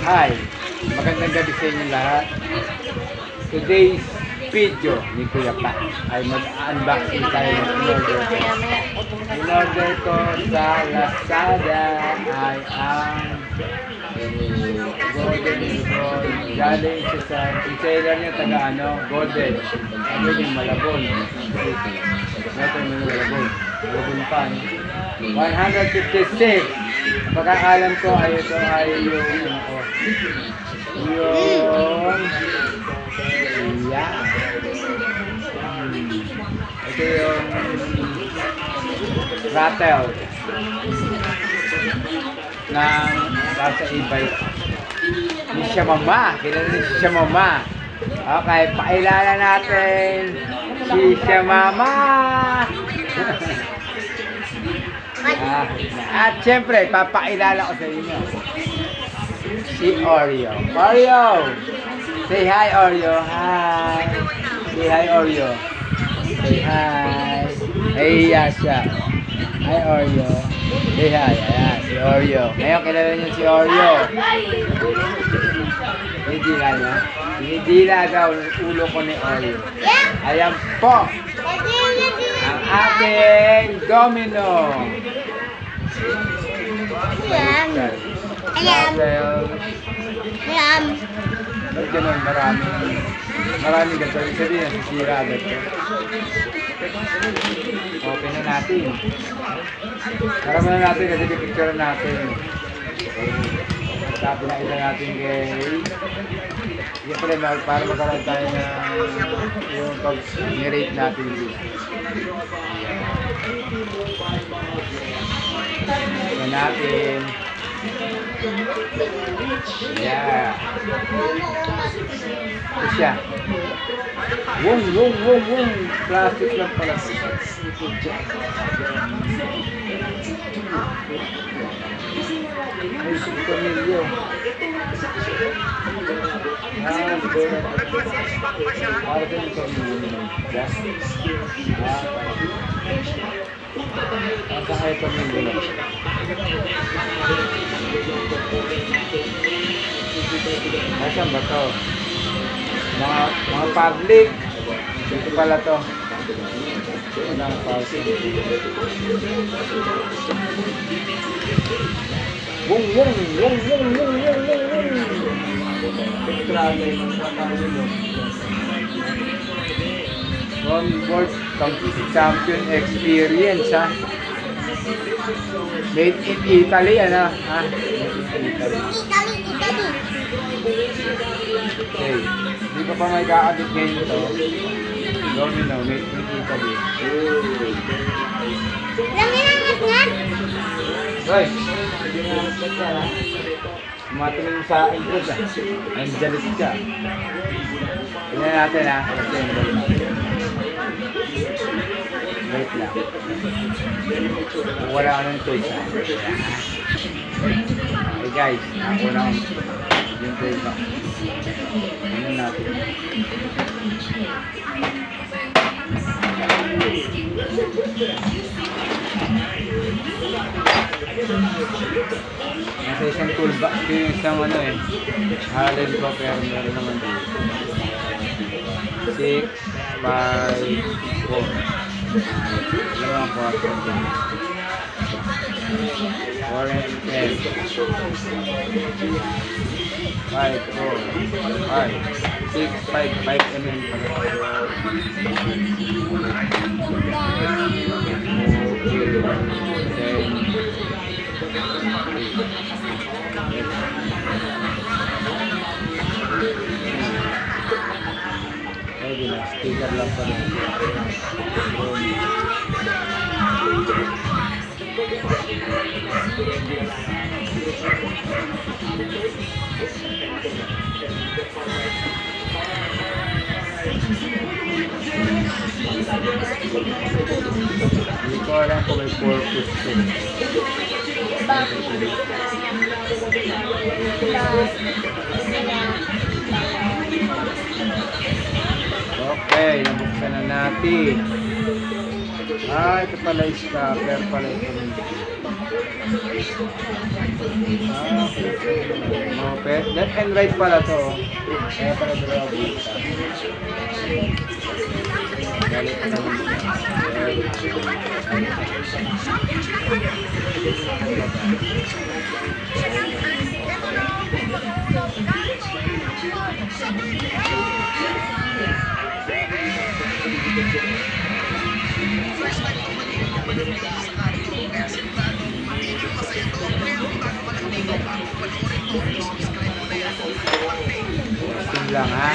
Hi! Magandang gabi sa inyo lahat. Today's video ni Kuya Pa ay mag-unboxing tayo ng in-order ko. In-order ko sa Lazada ay ang Golden Ribbon. Galing siya sa retailer niya taga Golden. Ano yung Malabon. Ito yung Malabon. Malabon pa. 156. Pagkakalam ko ay ito ay yung ito yung Throttle ng nasa e-bike ni siya mama, kilala ni siya mama. Okay, pakilala natin si siya mama. At syempre, papakilala ko sa inyo si Oreo. Oreo! Say hi, Oreo. Hi! Say hi, Oreo. Say hi. Ayan siya. Hi, Oreo. Say hi. Ayan, si Oreo. Ngayon, kilala niyo si Oreo. Hinidila niya. Hinidila daw ng ulo ko ni Oreo. Ayan po. Ang ating Domino. Ayan. Ayan. Ayan. Ba't ganun? Marami ganito. Sabi na, sisira agad ko. Open na natin. Marami na natin kasi pipicture natin. Tapos nakita natin kay... Yan pala, para magkaroon tayo na yung pag-nirate natin dito. Yan natin. Yeah. Ito siya. Wong. Plastic lang pala. Ay, pamilyo. Para sa yung pamilyo. Ang sa kayo pamilyo. Nasaan ba ito? Mga public. Dito pala ito. Walang public. Wong. Onboard champion experience, ha? Made in Italy, ano? Ha? Made in Italy. Okay. Hindi pa pa may kakabit ngayon ito. Domino, made in Italy. Langat. Hoy! Matingin sa intros, ha? Angelis ka. Tignan natin, ha? Assemble natin. Wait lang. Wala ka ng choice, ha? Okay guys, ako na yung choice, ha? Ano natin? Nasa isang toolbox yung isang halin ko pero meron naman dito 6, 5, 4 dalawang 4 and 10 5, 4, 5, 6, 5 mm pwede na, sticker lang pa rin. Hindi ko alam kung may purpose ko. Okay, nabuksan na natin. Ito pala yung stopper pala ito. Left and right pala to. Kaya pala dalawa buta. Galit na Tingnan lang ha.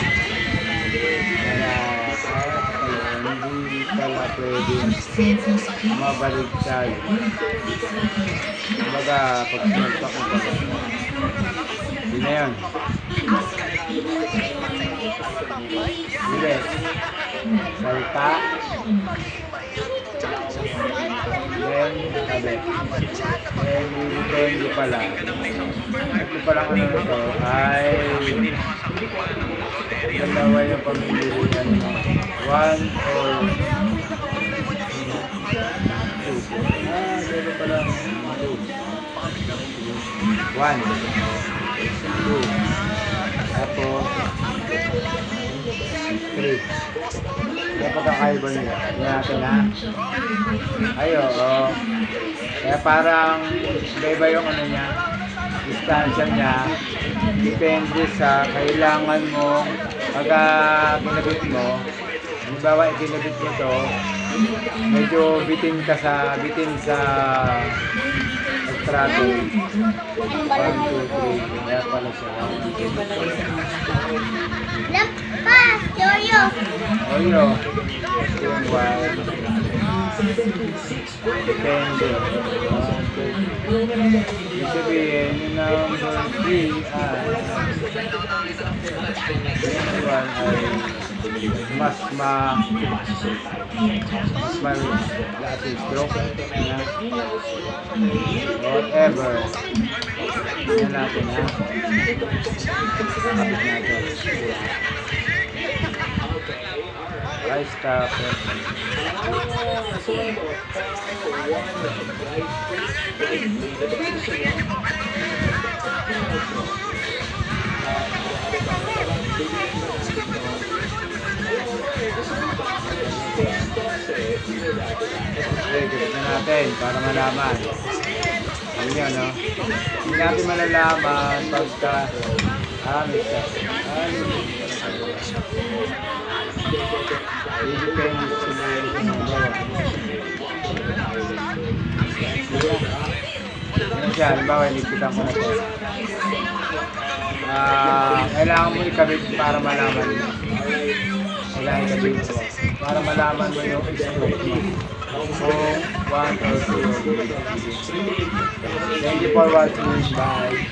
Hindi pala pwede mabaliktad. Kumbaga, pag sinagpak mo pala. Hindi na yun. Hindi. Salta. Then, sabi. Then, depende pala. Ito palang ano nito ay dalawa yung pamilihan mo. 1 or 2. Dito pala 2. 1, 2. Tapos 3. Kaya pagkakaiba nila. Tingnan natin ha. Ay, oo. Kaya parang iba-iba yung ano niya, distansya niya. Depende sa kailangan mo. Pagka ginabit mo, halimbawa ikinabit mo to, medyo bitin sa throttle. 1, 2, 3. Kaya pala siya. Lampas, Yoyo. Oyo. Yung 1. Depende. Ibig sabihin, yung number 3 ay mas malakas yung stroke. Whatever. Yan natin ha. Kapit natin. I stop it. Ikot na natin para malaman. Ayan yun, no? Hindi natin malalaman pagka depende sa ano siya, halimbawa, ilipitan ko na ito. Kailangan mo ikabit para malaman mo. Kailangan ikabit mo. Para malaman mo yung stroke mo. Kung 1 or 2. Thank you for watching. Bye.